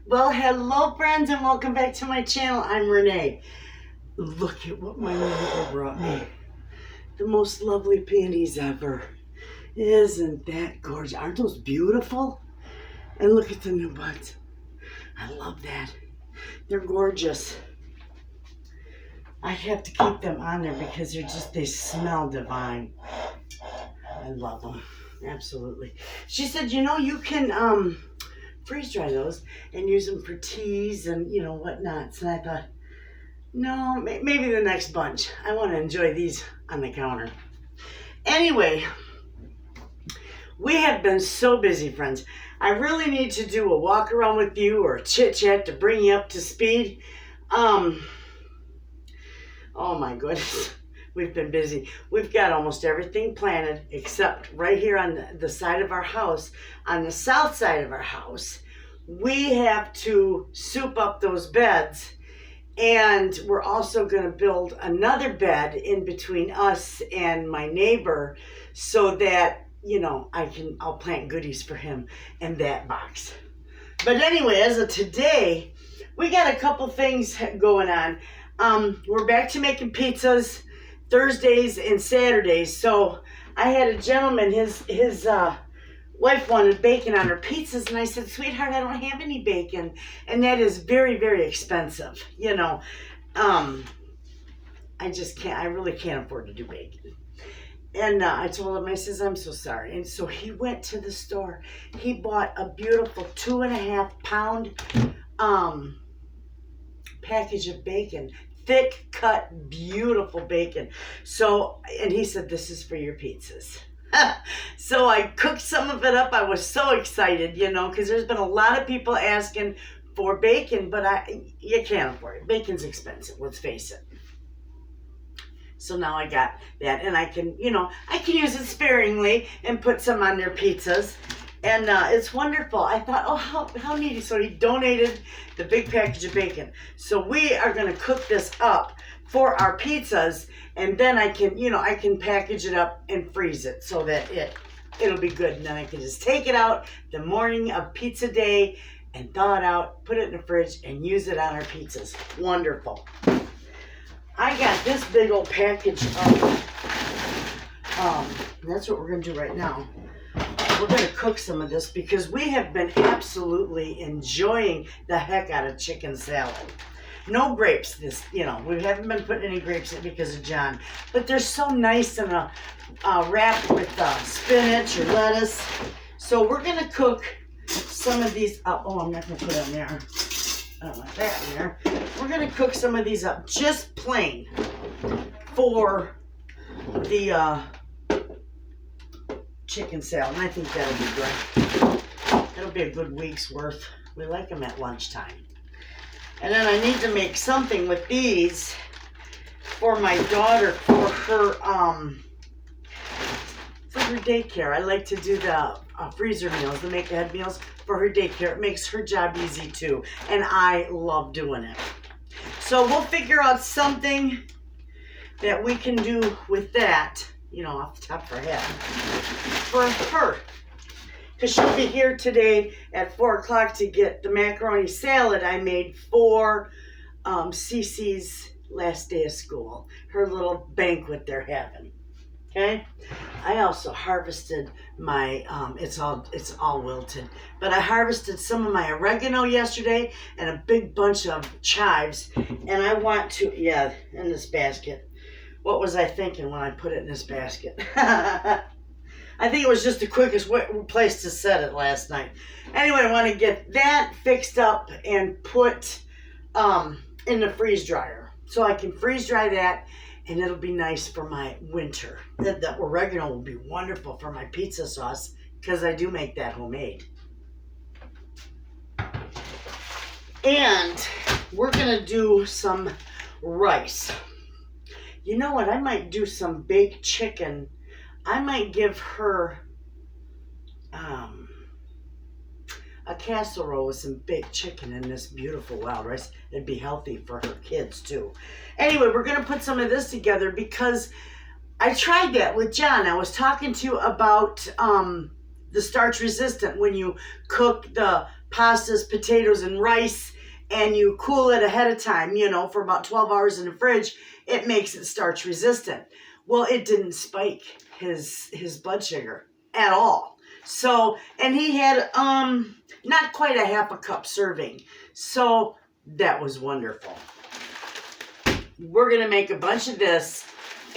Well, hello friends and welcome back to my channel. I'm Renee. Look at what my neighbor brought me. The most lovely panties ever. Isn't that gorgeous? Aren't those beautiful? And look at the new buds. I love that. They're gorgeous. I have to keep them on there because they smell divine. I love them. Absolutely. She said, you can freeze dry those and use them for teas and whatnots. And I thought, no, maybe the next bunch. I want to enjoy these on the counter. Anyway, we have been so busy, friends. I really need to do a walk around with you or a chit chat to bring you up to speed. Oh my goodness. We've been busy. We've got almost everything planted except right here on the side of our house, on the south side of our house. We have to soup up those beds, and we're also going to build another bed in between us and my neighbor so that, I'll plant goodies for him in that box. But anyway, as of today, we got a couple things going on. We're back to making pizzas Thursdays and Saturdays. So I had a gentleman, his wife wanted bacon on her pizzas, and I said, sweetheart, I don't have any bacon, and that is very, very expensive. I just can't. I really can't afford to do bacon. And I told him, I says, I'm so sorry. And so he went to the store. He bought a beautiful 2.5 pound package of bacon. Thick cut, beautiful bacon. So, and he said, this is for your pizzas. So I cooked some of it up. I was so excited, because there's been a lot of people asking for bacon, but you can't afford it. Bacon's expensive, let's face it. So now I got that, and I can use it sparingly and put some on their pizzas. And it's wonderful. I thought, oh, how neat. So he donated the big package of bacon. So we are going to cook this up for our pizzas, and then I can package it up and freeze it so that it'll be good. And then I can just take it out the morning of pizza day and thaw it out, put it in the fridge, and use it on our pizzas. Wonderful. I got this big old package of, that's what we're going to do right now. We're going to cook some of this because we have been absolutely enjoying the heck out of chicken salad. No grapes, we haven't been putting any grapes in because of John, but they're so nice in a wrap with spinach or lettuce. So we're going to cook some of these up. Oh, I'm not going to put it in there. I don't want that in there. We're going to cook some of these up just plain for the chicken salad, and I think that'll be good. That'll be a good week's worth. We like them at lunchtime. And then I need to make something with these for my daughter for her daycare. I like to do the freezer meals, the make-ahead meals for her daycare. It makes her job easy too, and I love doing it. So we'll figure out something that we can do with that, off the top of her head, for her. Because she'll be here today at 4 o'clock to get the macaroni salad I made for Cece's last day of school. Her little banquet they're having. Okay? I also harvested my, it's all wilted, but I harvested some of my oregano yesterday and a big bunch of chives, and I want to, in this basket. What was I thinking when I put it in this basket? I think it was just the quickest place to set it last night. Anyway, I want to get that fixed up and put in the freeze dryer. So I can freeze dry that, and it'll be nice for my winter. The oregano will be wonderful for my pizza sauce because I do make that homemade. And we're going to do some rice. You know what? I might do some baked chicken. I might give her a casserole with some baked chicken and this beautiful wild rice. It'd be healthy for her kids too. Anyway, we're going to put some of this together because I tried that with John. I was talking to you about the starch resistant when you cook the pastas, potatoes, and rice, and you cool it ahead of time, you know, for about 12 hours in the fridge, it makes it starch resistant. Well, it didn't spike his blood sugar at all. So, and he had not quite a half a cup serving. So that was wonderful. We're going to make a bunch of this,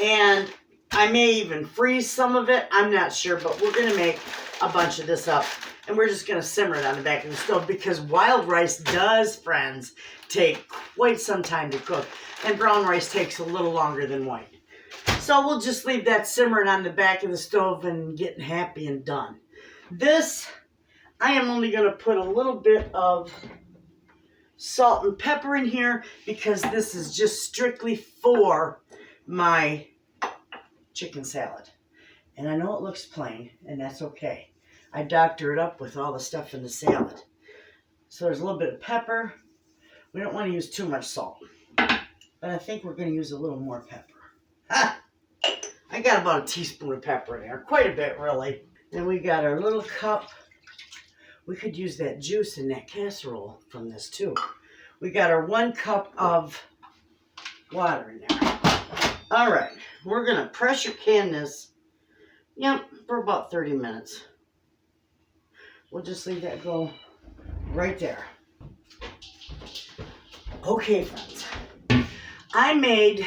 and I may even freeze some of it. I'm not sure, but we're going to make a bunch of this up, and we're just going to simmer it on the back of the stove, because wild rice does, friends, take quite some time to cook, and brown rice takes a little longer than white. So we'll just leave that simmering on the back of the stove and getting happy and done. This, I am only going to put a little bit of salt and pepper in here, because this is just strictly for my chicken salad. And I know it looks plain, and that's okay. I doctor it up with all the stuff in the salad. So there's a little bit of pepper. We don't want to use too much salt, but I think we're going to use a little more pepper. Ha! I got about a teaspoon of pepper in there, quite a bit really. And we got our little cup. We could use that juice in that casserole from this too. We got our 1 cup of water in there. All right, we're going to pressure can this, for about 30 minutes. We'll just leave that go right there. Okay, friends. I made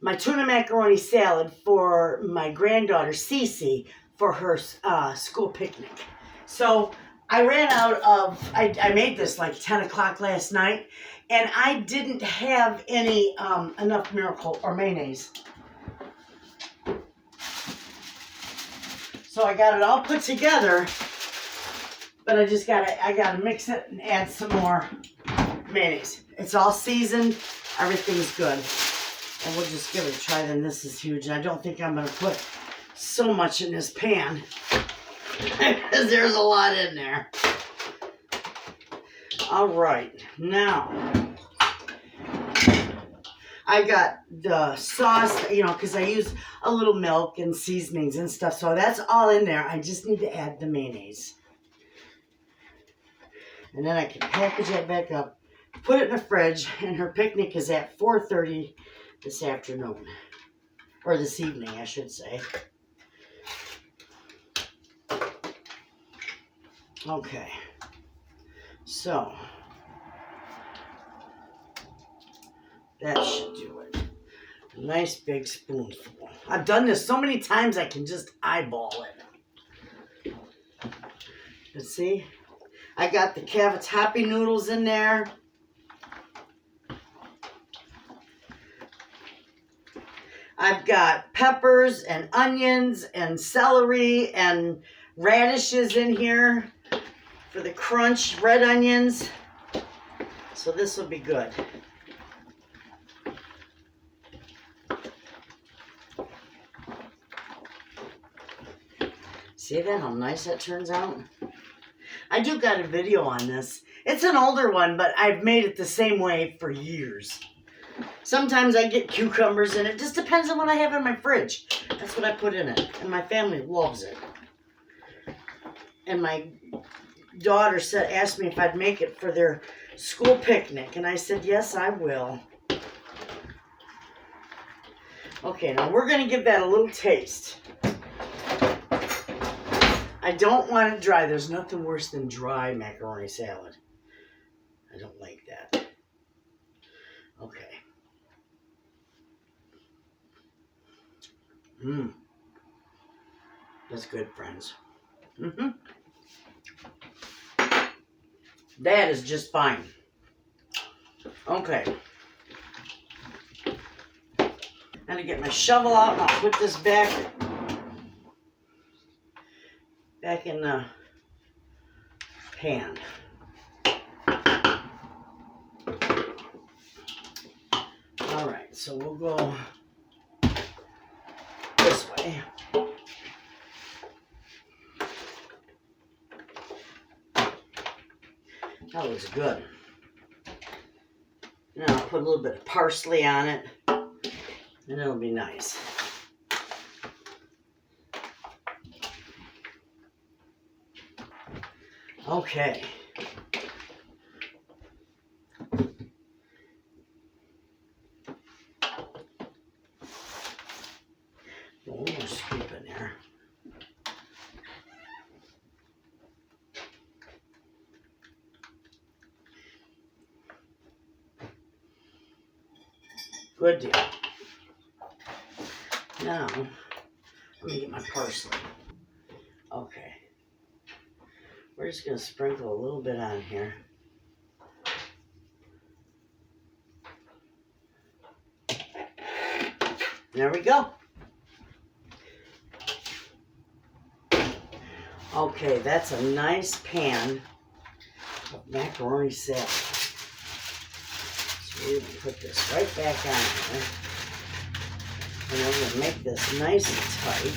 my tuna macaroni salad for my granddaughter, Cece, for her school picnic. So I ran out of, I made this like 10 o'clock last night, and I didn't have any enough Miracle or mayonnaise. So I got it all put together, but I gotta mix it and add some more mayonnaise. It's all seasoned, everything's good. And we'll just give it a try. Then this is huge. And I don't think I'm gonna put so much in this pan, because there's a lot in there. All right, now I got the sauce, because I use a little milk and seasonings and stuff, so that's all in there. I just need to add the mayonnaise. And then I can package that back up, put it in the fridge, and her picnic is at 4:30 this afternoon, or this evening, I should say. Okay, so that should do it. A nice big spoonful. I've done this so many times I can just eyeball it. Let's see. I got the Cabbage happy noodles in there. I've got peppers and onions and celery and radishes in here for the crunch, red onions. So this will be good. See that, how nice that turns out? I do got a video on this. It's an older one, but I've made it the same way for years. Sometimes I get cucumbers in it. Just depends on what I have in my fridge. That's what I put in it. And my family loves it. And my daughter asked me if I'd make it for their school picnic. And I said, yes, I will. Okay, now we're going to give that a little taste. I don't want it dry. There's nothing worse than dry macaroni salad. I don't like that. Okay. That's good, friends. That is just fine. Okay. I'm going to get my shovel out and I'll put this back in the pan. All right, so we'll go this way. That looks good. Now I'll put a little bit of parsley on it, and it'll be nice. Okay. One more scoop in there. Good deal. Now, let me get my parsley. Okay. We're just going to sprinkle a little bit on here. There we go. Okay, that's a nice pan of macaroni salad. So we're going to put this right back on here. And we're going to make this nice and tight.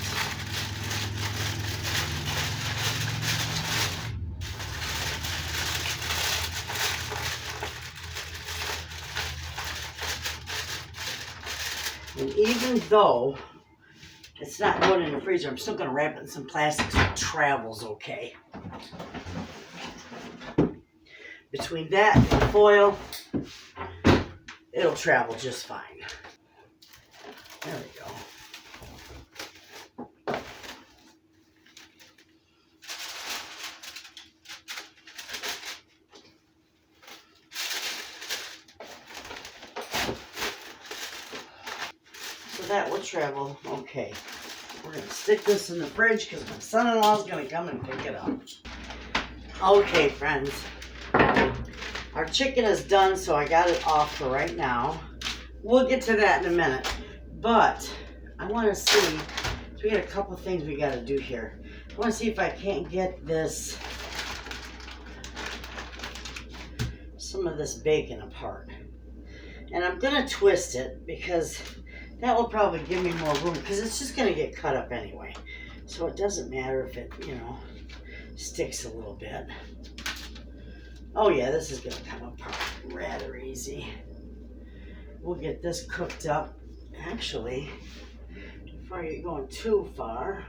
And even though it's not going in the freezer, I'm still going to wrap it in some plastic so it travels okay. Between that and the foil, it'll travel just fine. There we go. So that will travel okay. We're going to stick this in the fridge because my son-in-law is going to come and pick it up. Okay, friends. Our chicken is done, so I got it off for right now. We'll get to that in a minute. But I want to see, so we got a couple things we got to do here. I want to see if I can't get this, some of this bacon apart. And I'm going to twist it because that will probably give me more room because it's just going to get cut up anyway. So it doesn't matter if it, sticks a little bit. Oh yeah, this is going to come apart rather easy. We'll get this cooked up. Actually, before I get going too far,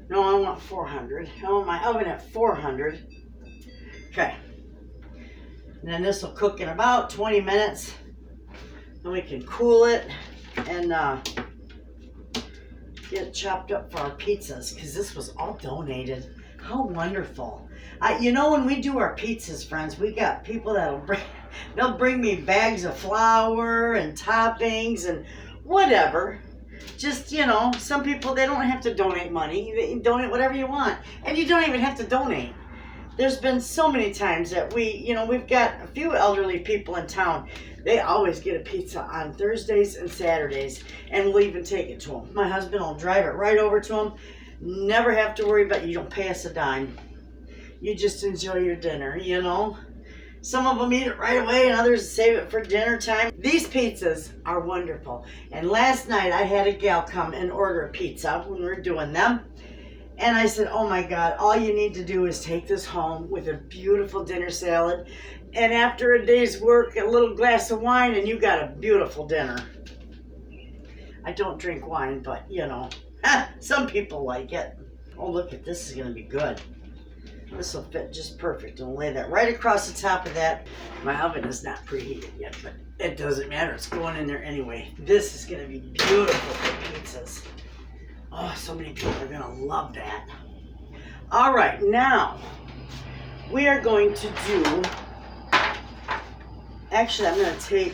no, I want 400. I want my oven at 400. Okay. And then this will cook in about 20 minutes. And we can cool it and get it chopped up for our pizzas because this was all donated. How wonderful. When we do our pizzas, friends, we got people they'll bring me bags of flour and toppings and whatever. Just, some people, they don't have to donate money. You donate whatever you want. And you don't even have to donate. There's been so many times that we've got a few elderly people in town. They always get a pizza on Thursdays and Saturdays, and we'll even take it to them. My husband will drive it right over to them. Never have to worry about it. You don't pay us a dime. You just enjoy your dinner, Some of them eat it right away and others save it for dinner time. These pizzas are wonderful. And last night I had a gal come and order a pizza when we were doing them. And I said, oh my God, all you need to do is take this home with a beautiful dinner salad. And after a day's work, a little glass of wine and you got a beautiful dinner. I don't drink wine, but some people like it. Oh, look at this, is going to be good. This will fit just perfect. And we'll lay that right across the top of that. My oven is not preheated yet, but it doesn't matter. It's going in there anyway. This is going to be beautiful for pizzas. Oh, so many people are going to love that. All right, now we are going to do, actually I'm going to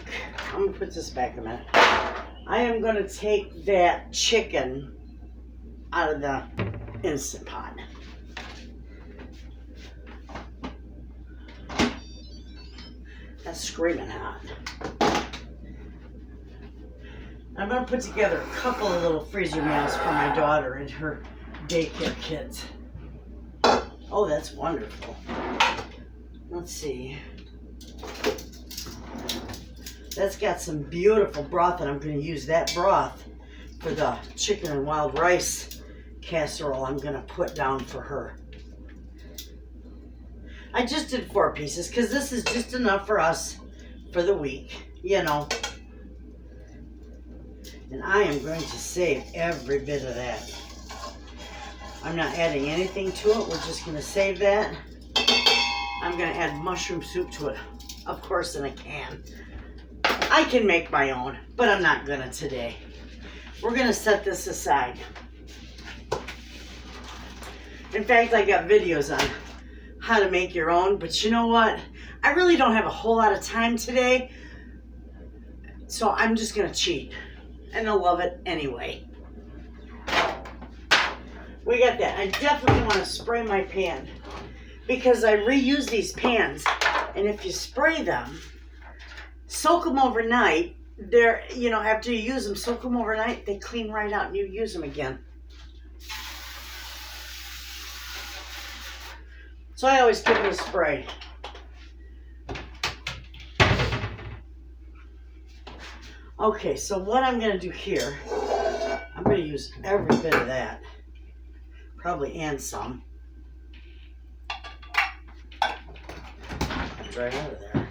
put this back a minute. I am going to take that chicken out of the Instant Pot. That's screaming hot. I'm going to put together a couple of little freezer meals for my daughter and her daycare kids. Oh, that's wonderful. Let's see. That's got some beautiful broth, and I'm going to use that broth for the chicken and wild rice casserole I'm going to put down for her. I just did 4 pieces because this is just enough for us for the week, And I am going to save every bit of that. I'm not adding anything to it. We're just going to save that. I'm going to add mushroom soup to it, of course, in a can. I can make my own, but I'm not going to today. We're going to set this aside. In fact, I got videos on how to make your own, but you know what? I really don't have a whole lot of time today, so I'm just going to cheat, and I'll love it anyway. We got that. I definitely want to spray my pan because I reuse these pans, and if you spray them, soak them overnight, they're, you know, after you use them, soak them overnight, they clean right out and you use them again. So I always give it a spray. Okay, so what I'm going to do here, I'm going to use every bit of that. Probably and some. Comes right out of there.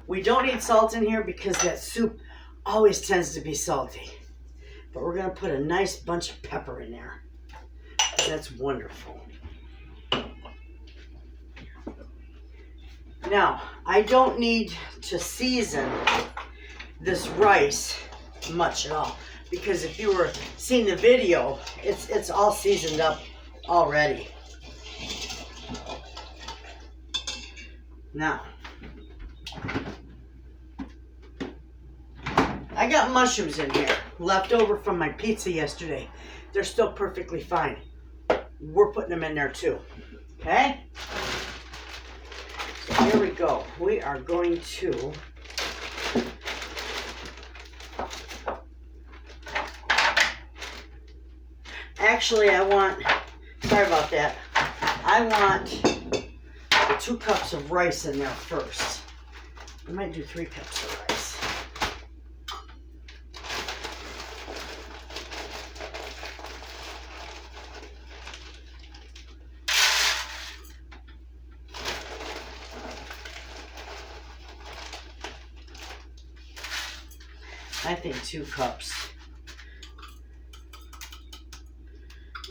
We don't need salt in here because that soup always tends to be salty. But we're going to put a nice bunch of pepper in there. That's wonderful. Now, I don't need to season this rice much at all, because if you were seeing the video, it's all seasoned up already. Now, I got mushrooms in here left over from my pizza yesterday. They're still perfectly fine. We're putting them in there too. Okay? So here we go. We are going to actually, sorry about that. I want the 2 cups of rice in there first. I might do 3 cups of rice. I think 2 cups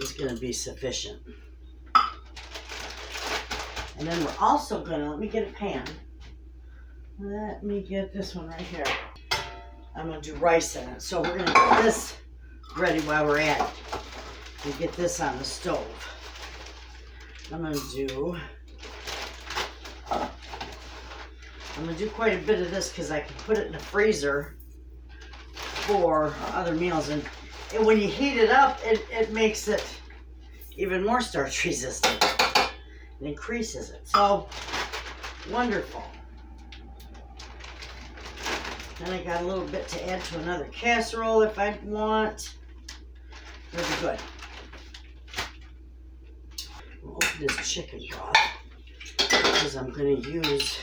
is going to be sufficient. And then we're also going to, let me get a pan. Let me get this one right here. I'm going to do rice in it. So we're going to get this ready while we're at it. And get this on the stove. I'm going to do quite a bit of this because I can put it in the freezer for other meals, and when you heat it up, it makes it even more starch resistant. It increases it. So wonderful. Then I got a little bit to add to another casserole if I want. Really good. We'll open this chicken broth because I'm going to use.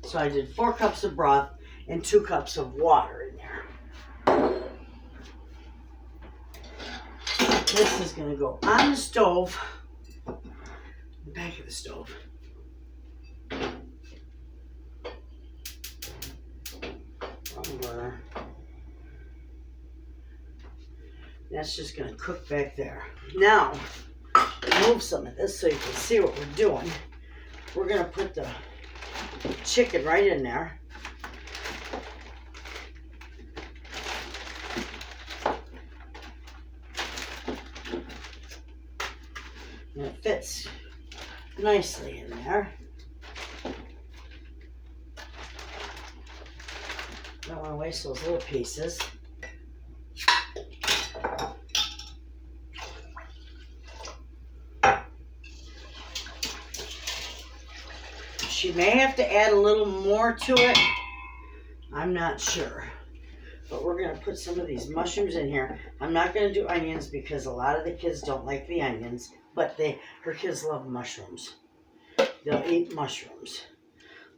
So I did 4 cups of broth and 2 cups of water in there. This is going to go on the stove, the back of the stove. On burner. That's just going to cook back there. Now, move some of this so you can see what we're doing. We're going to put the chicken right in there. And it fits nicely in there. Don't want to waste those little pieces. She may have to add a little more to it. I'm not sure. But we're going to put some of these mushrooms in here. I'm not going to do onions because a lot of the kids don't like the onions. But her kids love mushrooms. They'll eat mushrooms.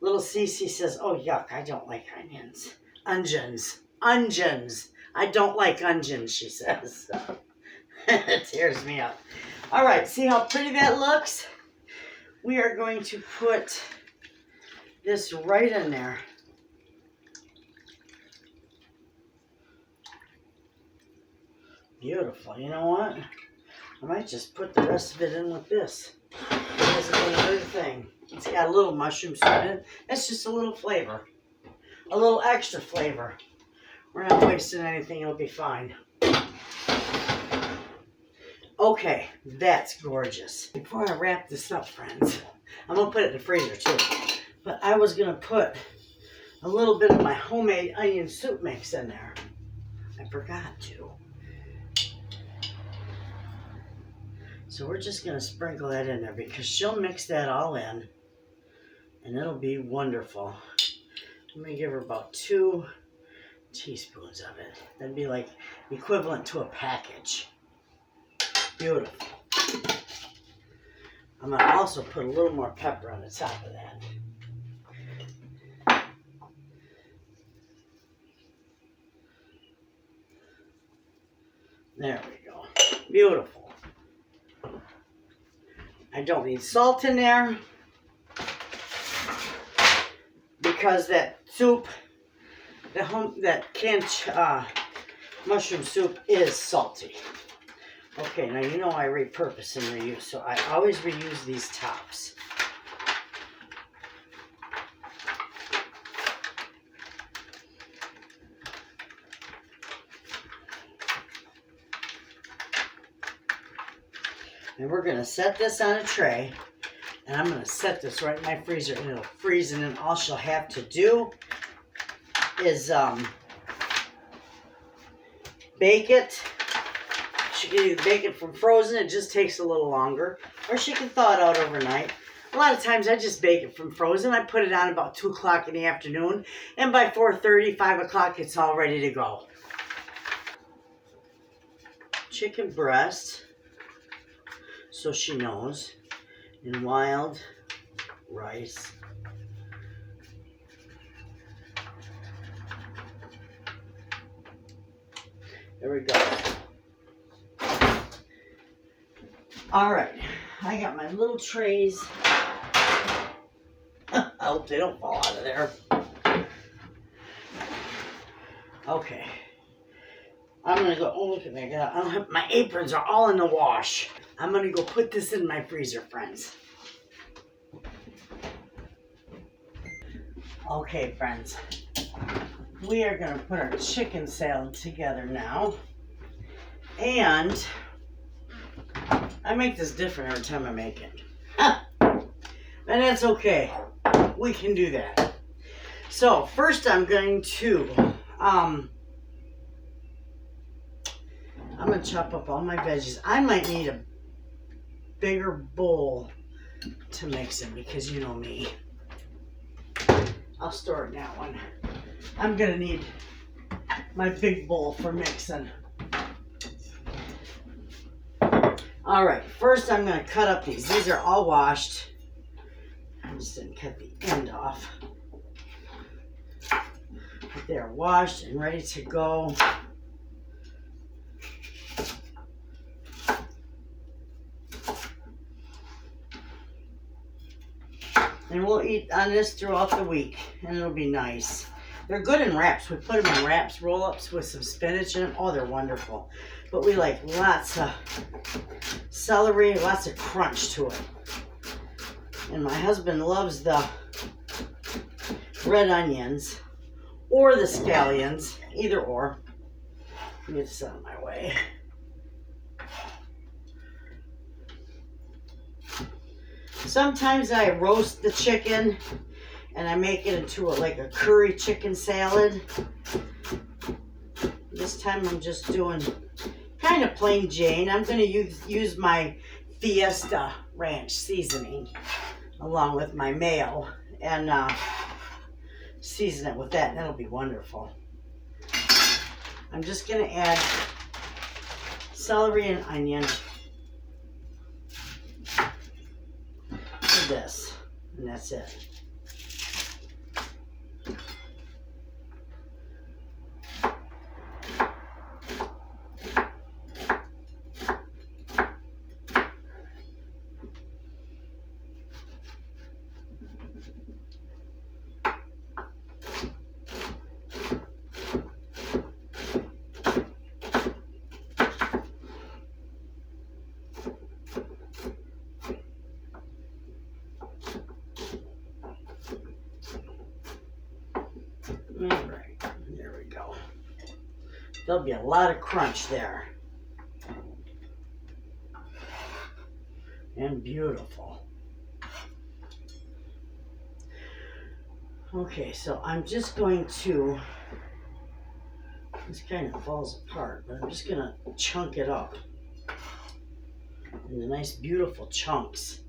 Little Cece says, oh, yuck, I don't like onions. Onions. Onions. I don't like onions, she says. It tears me up. All right, see how pretty that looks? We are going to put this right in there. Beautiful. You know what? I might just put the rest of it in with this. This is another thing. It's got a little mushroom soup in it. That's just a little flavor. A little extra flavor. We're not wasting anything. It'll be fine. Okay, that's gorgeous. Before I wrap this up, friends, I'm going to put it in the freezer too. But I was going to put a little bit of my homemade onion soup mix in there. I forgot to. So we're just going to sprinkle that in there because she'll mix that all in. And it'll be wonderful. I'm going to give her about 2 teaspoons of it. That'd be like equivalent to a package. Beautiful. I'm going to also put a little more pepper on the top of that. There we go. Beautiful. I don't need salt in there because that soup, that canned mushroom soup is salty. Okay, now you know I repurpose and reuse, so I always reuse these tops. And we're going to set this on a tray, and I'm going to set this right in my freezer, and it'll freeze, and then all she'll have to do is bake it. She can either bake it from frozen, it just takes a little longer, or she can thaw it out overnight. A lot of times I just bake it from frozen. I put it on about 2 o'clock in the afternoon, and by 4:30, 5 o'clock, it's all ready to go. Chicken breast, so she knows, and wild rice. There we go. All right, I got my little trays. I hope they don't fall out of there. Okay. I'm going to go, oh, look at me. I don't have, my aprons are all in the wash. I'm going to go put this in my freezer, friends. Okay, friends. We are going to put our chicken salad together now. And I make this different every time I make it. And that's okay. We can do that. So first I'm going to I'm going to chop up all my veggies. I might need a bigger bowl to mix in because you know me. I'll store it in that one. I'm going to need my big bowl for mixing. All right, first I'm going to cut up these. These are all washed. I just didn't cut the end off. But they're washed and ready to go. And we'll eat on this throughout the week, and it'll be nice. They're good in wraps. We put them in wraps, roll-ups with some spinach in them. Oh, they're wonderful. But we like lots of celery, lots of crunch to it. And my husband loves the red onions or the scallions, either or. Let me get this out of my way. Sometimes I roast the chicken and I make it into like a curry chicken salad. This time I'm just doing kind of plain Jane. I'm going to use my Fiesta Ranch seasoning along with my mayo and season it with that, and that'll be wonderful. I'm just going to add celery and onion to this, and that's it. There'll be a lot of crunch there. And beautiful. Okay, so I'm just going to, this kind of falls apart, but I'm just going to chunk it up into nice, beautiful chunks.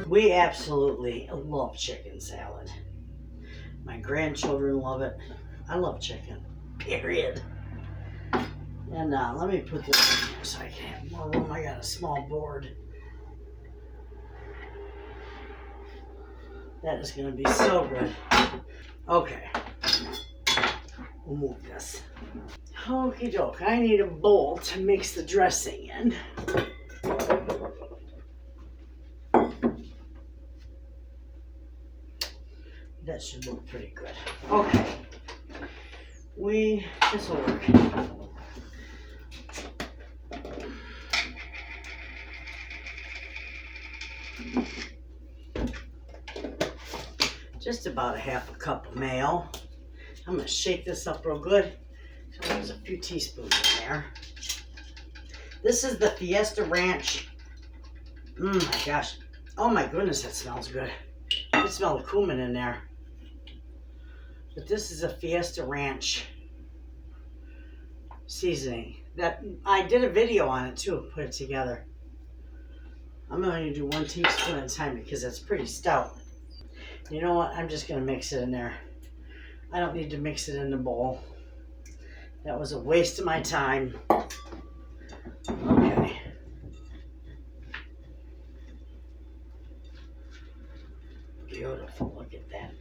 We absolutely love chicken salad. My grandchildren love it. I love chicken, period. And let me put this in here so I can have more room. I got a small board. That is going to be so good. Okay. We'll move this. Okie doke. I need a bowl to mix the dressing in. That should look pretty good. Okay. This will work. Just about a half a cup of mayo. I'm going to shake this up real good. So there's a few teaspoons in there. This is the Fiesta Ranch. My gosh. Oh my goodness, that smells good. I can smell the cumin in there. But this is a Fiesta Ranch seasoning. That I did a video on it too, put it together. I'm going to do 1 teaspoon at a time because it's pretty stout. You know what? I'm just going to mix it in there. I don't need to mix it in the bowl. That was a waste of my time. Okay. Beautiful. Look at that.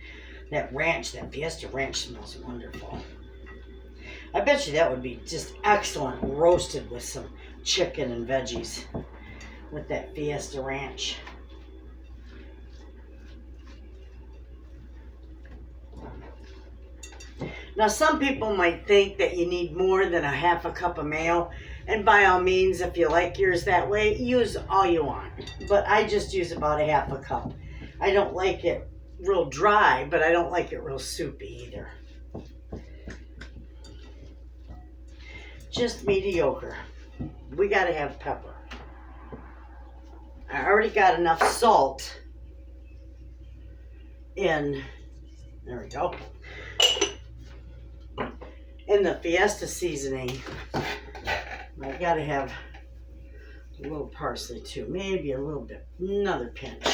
That ranch, that Fiesta Ranch smells wonderful. I bet you that would be just excellent roasted with some chicken and veggies with that Fiesta Ranch. Now, some people might think that you need more than a half a cup of mayo, and by all means, if you like yours that way, use all you want. But I just use about a half a cup. I don't like it real dry, but I don't like it real soupy either. Just mediocre. We gotta have pepper. I already got enough salt in, there we go, in the Fiesta seasoning. I gotta have a little parsley too, maybe a little bit, another pinch.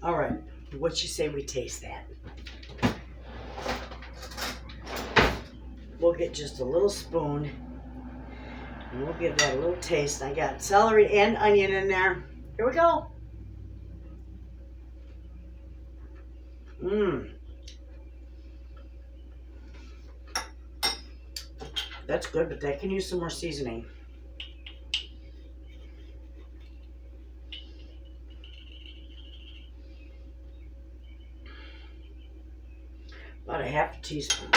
All right, what you say we taste that? We'll get just a little spoon and we'll give that a little taste. I got celery and onion in there. Here we go. That's good, but that can use some more seasoning. About a half a teaspoon.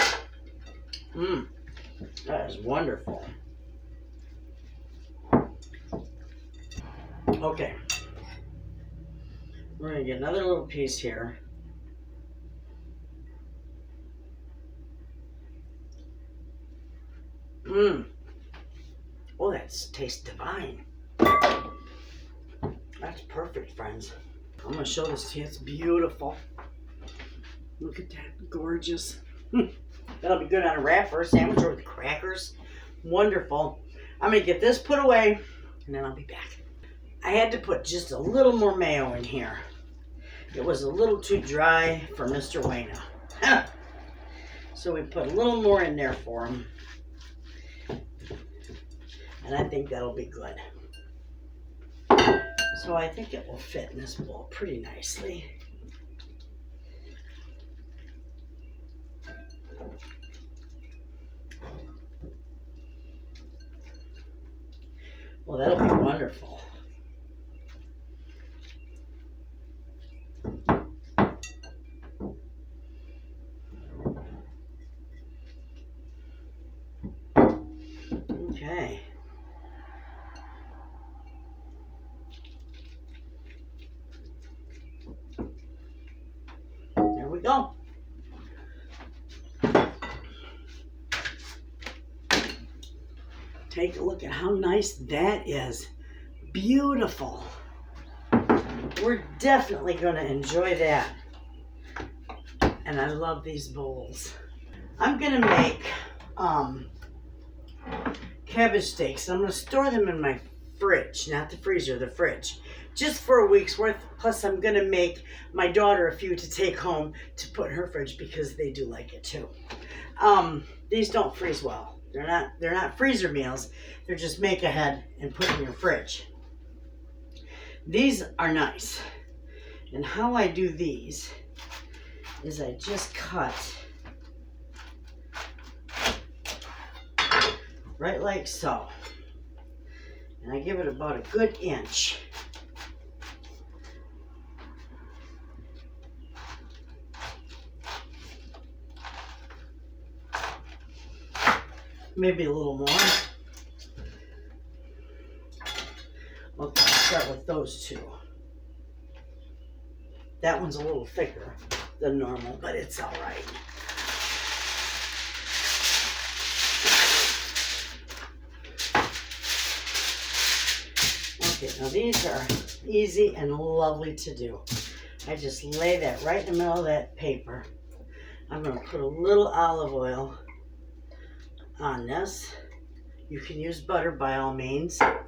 That is wonderful. Okay. We're going to get another little piece here. Oh, that tastes divine. That's perfect, friends. I'm going to show this to you. It's beautiful. Look at that. Gorgeous. That'll be good on a wrap or a sandwich or with crackers. Wonderful. I'm going to get this put away and then I'll be back. I had to put just a little more mayo in here. It was a little too dry for Mr. Wayna. So we put a little more in there for him. And I think that'll be good. So I think it will fit in this bowl pretty nicely. Well, that'll be wonderful. Okay. There we go. Take a look at how nice that is. Beautiful. We're definitely going to enjoy that. And I love these bowls. I'm going to make cabbage steaks. I'm going to store them in my fridge, not the freezer, the fridge, just for a week's worth. Plus, I'm going to make my daughter a few to take home to put in her fridge because they do like it too. These don't freeze well. They're not freezer meals. They're just make ahead and put in your fridge. These are nice. And how I do these is I just cut right like so. And I give it about a good inch. Maybe a little more. Okay, I'll start with those two. That one's a little thicker than normal, but it's all right. Okay, now these are easy and lovely to do. I just lay that right in the middle of that paper. I'm going to put a little olive oil on this. You can use butter by all means. I'm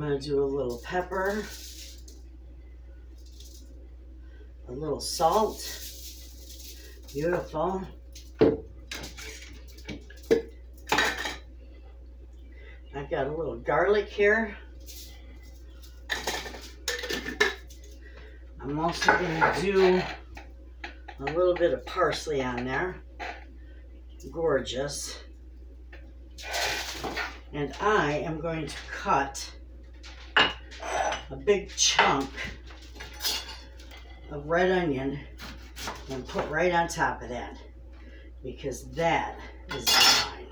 going to do a little pepper, a little salt. Beautiful. I've got a little garlic here. I'm also going to do a little bit of parsley on there. Gorgeous. And I am going to cut a big chunk of red onion and put right on top of that, because that is divine.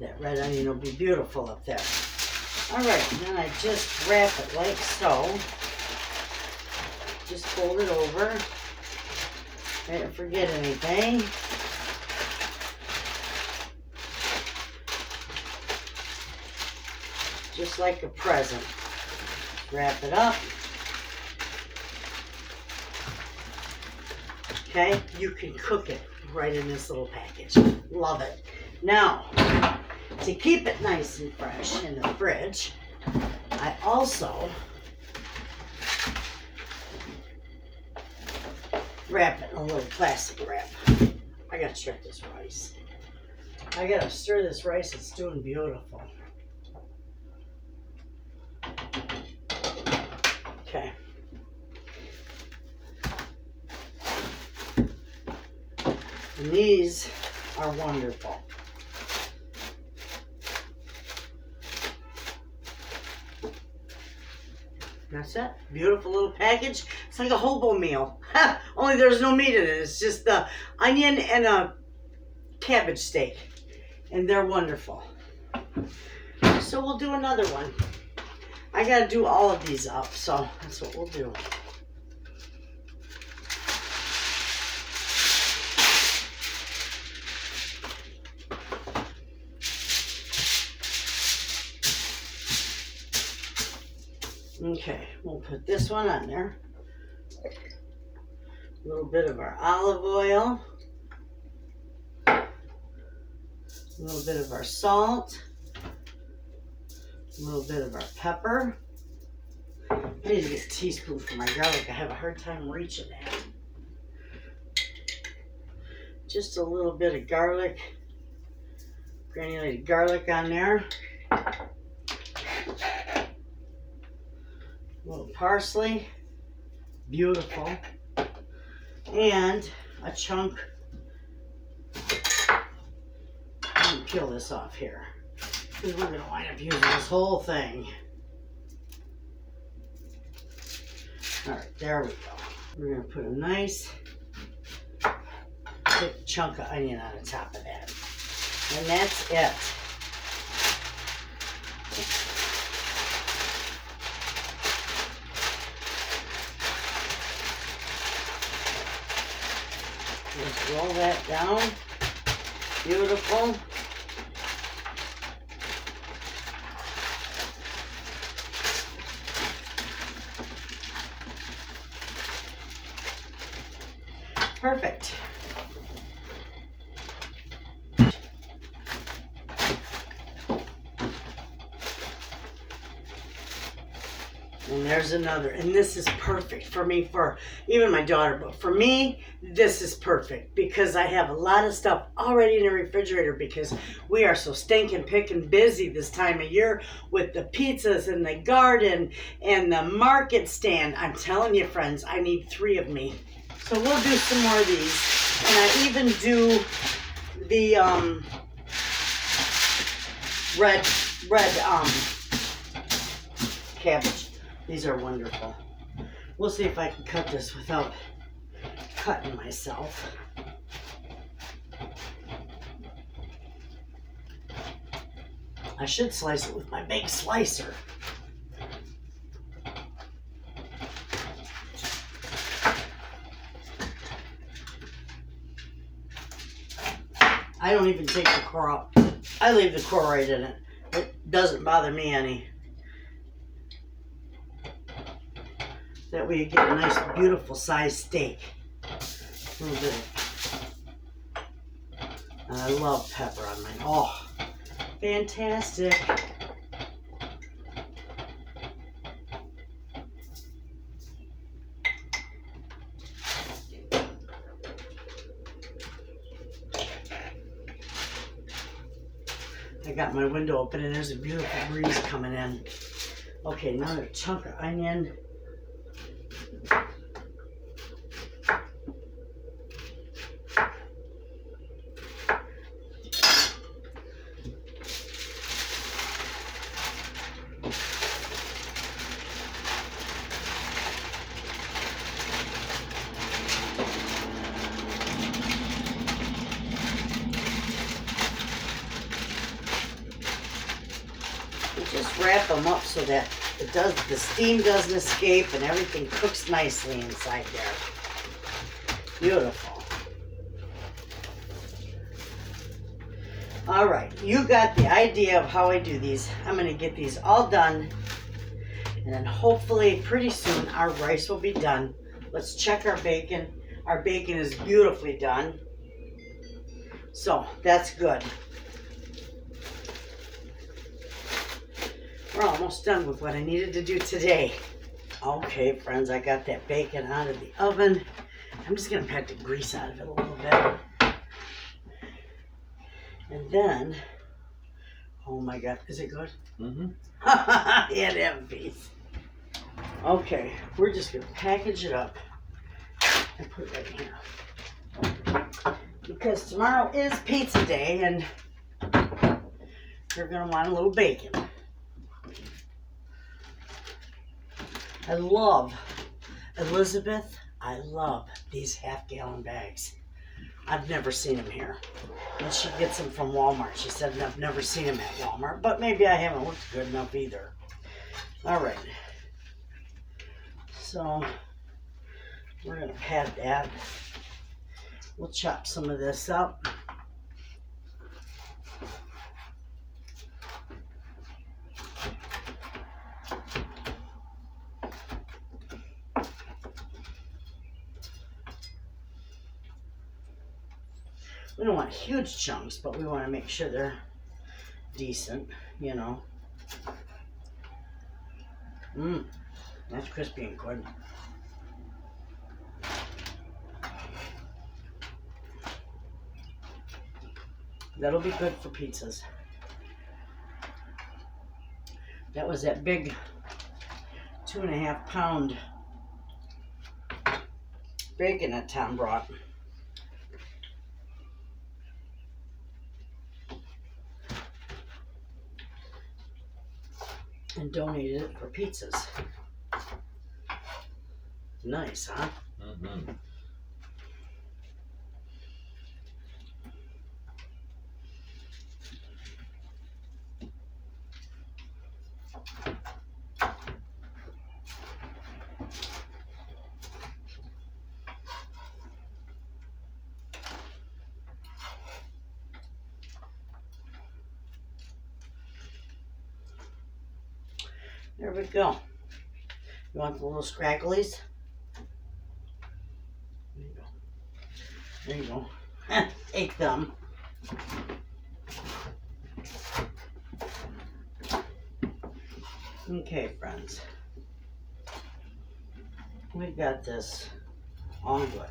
That red onion will be beautiful up there. All right, and then I just wrap it like so. Just fold it over. I didn't forget anything. Just like a present. Wrap it up. Okay, you can cook it right in this little package. Love it. Now, to keep it nice and fresh in the fridge, I also wrap it in a little plastic wrap. I gotta check this rice. I gotta stir this rice. It's doing beautiful. Okay. And these are wonderful. That's it. Beautiful little package. It's like a hobo meal. Only there's no meat in it. It's just the onion and a cabbage steak. And they're wonderful. So we'll do another one. I got to do all of these up, so that's what we'll do. Okay, we'll put this one on there. A little bit of our olive oil. A little bit of our salt. A little bit of our pepper. I need to get a teaspoon for my garlic. I have a hard time reaching that. Just a little bit of garlic, granulated garlic on there. A little parsley, beautiful. And a chunk. Let me peel this off here, because we're going to wind up using this whole thing. All right, there we go. We're going to put a nice thick chunk of onion on the top of that. And that's it. Just roll that down. Beautiful. Perfect. And there's another. And this is perfect for me, for even my daughter, but for me, this is perfect because I have a lot of stuff already in the refrigerator because we are so stinking picking busy this time of year with the pizzas and the garden and the market stand. I'm telling you, friends, I need 3 of me. So we'll do some more of these. And I even do the red cabbage. These are wonderful. We'll see if I can cut this without cutting myself. I should slice it with my big slicer. I don't even take the core out. I leave the core right in it. It doesn't bother me any. That way you get a nice, beautiful sized steak. A little bit of, and I love pepper on mine. Oh, fantastic. I got my window open and there's a beautiful breeze coming in. Okay, another chunk of onion. Just wrap them up so that the steam doesn't escape and everything cooks nicely inside there. Beautiful. All right, you got the idea of how I do these. I'm going to get these all done, and then hopefully pretty soon our rice will be done. Let's check our bacon. Our bacon is beautifully done, so that's good. We're almost done with what I needed to do today. Okay, friends, I got that bacon out of the oven. I'm just going to pat the grease out of it a little bit. And then, oh my God, is it good? Mm-hmm. Yeah, have a piece. Okay, we're just going to package it up and put it right here. Because tomorrow is pizza day and you're going to want a little bacon. I love, Elizabeth, I love these half-gallon bags. I've never seen them here. And she gets them from Walmart. She said, I've never seen them at Walmart, but maybe I haven't looked good enough either. All right. So, we're going to pat that. We'll chop some of this up. We don't want huge chunks, but we want to make sure they're decent, you know. Mmm, that's crispy and good. That'll be good for pizzas. That was that big 2.5 pound bacon that Tom brought. And donated it for pizzas. Nice, huh? Mm-hmm. There we go. You want the little scragglies? There you go. There you go. Take them. Okay, friends. We got this all good.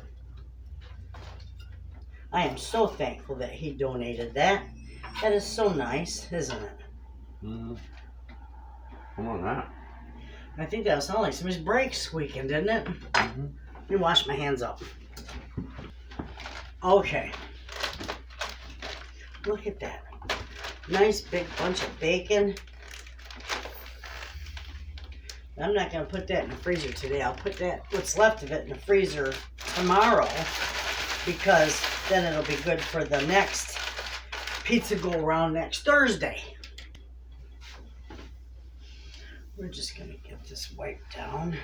I am so thankful that he donated that. That is so nice, isn't it? Mm-hmm. Come on, that. I think that sounded like somebody's brake squeaking, didn't it? Mm-hmm. Let me wash my hands up. Okay. Look at that. Nice big bunch of bacon. I'm not going to put that in the freezer today. I'll put that, what's left of it, in the freezer tomorrow, because then it'll be good for the next pizza go around next Thursday. We're just going to get this wiped down.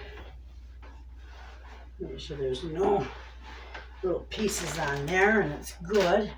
Make sure there's no little pieces on there, and it's good.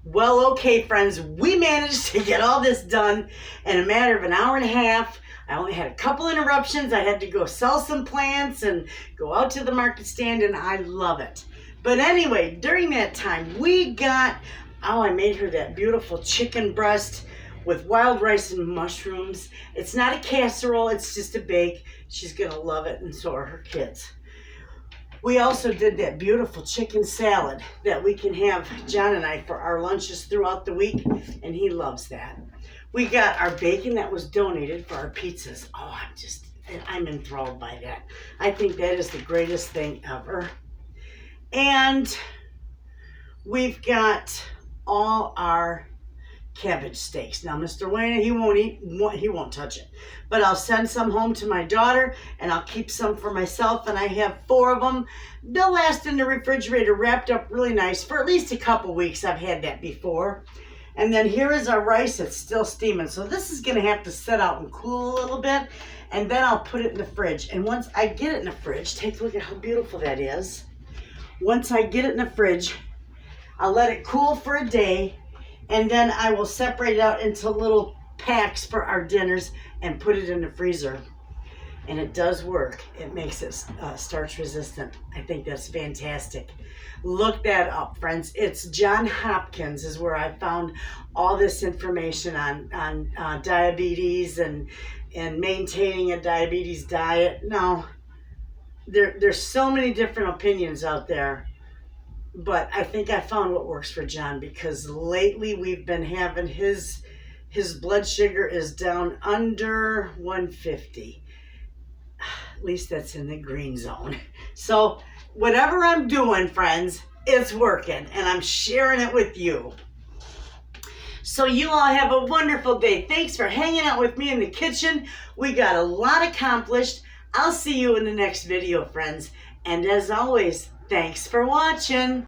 Well, okay, friends, we managed to get all this done in a matter of an hour and a half. I only had a couple interruptions. I had to go sell some plants and go out to the market stand, and I love it. But anyway, during that time, we got, I made her that beautiful chicken breast with wild rice and mushrooms. It's not a casserole, it's just a bake. She's gonna love it, and so are her kids. We also did that beautiful chicken salad that we can have, John and I, for our lunches throughout the week, and he loves that. We got our bacon that was donated for our pizzas. Oh, I'm enthralled by that. I think that is the greatest thing ever. And we've got all our cabbage steaks. Now, Mr. Wayna, he won't touch it. But I'll send some home to my daughter, and I'll keep some for myself, and I have 4 of them. They'll last in the refrigerator wrapped up really nice for at least a couple weeks. I've had that before. And then here is our rice. It's still steaming. So this is going to have to set out and cool a little bit, and then I'll put it in the fridge. And once I get it in the fridge, take a look at how beautiful that is. Once I get it in the fridge, I'll let it cool for a day, and then I will separate it out into little packs for our dinners and put it in the freezer. And it does work. It makes it starch resistant. I think that's fantastic. Look that up, friends. It's John Hopkins is where I found all this information on diabetes and maintaining a diabetes diet. Now, there's so many different opinions out there. But I think I found what works for John, because lately we've been having his blood sugar is down under 150. At least that's in the green zone. So whatever I'm doing, friends, it's working, and I'm sharing it with you. So you all have a wonderful day. Thanks for hanging out with me in the kitchen. We got a lot accomplished. I'll see you in the next video, friends. And as always, thanks for watching.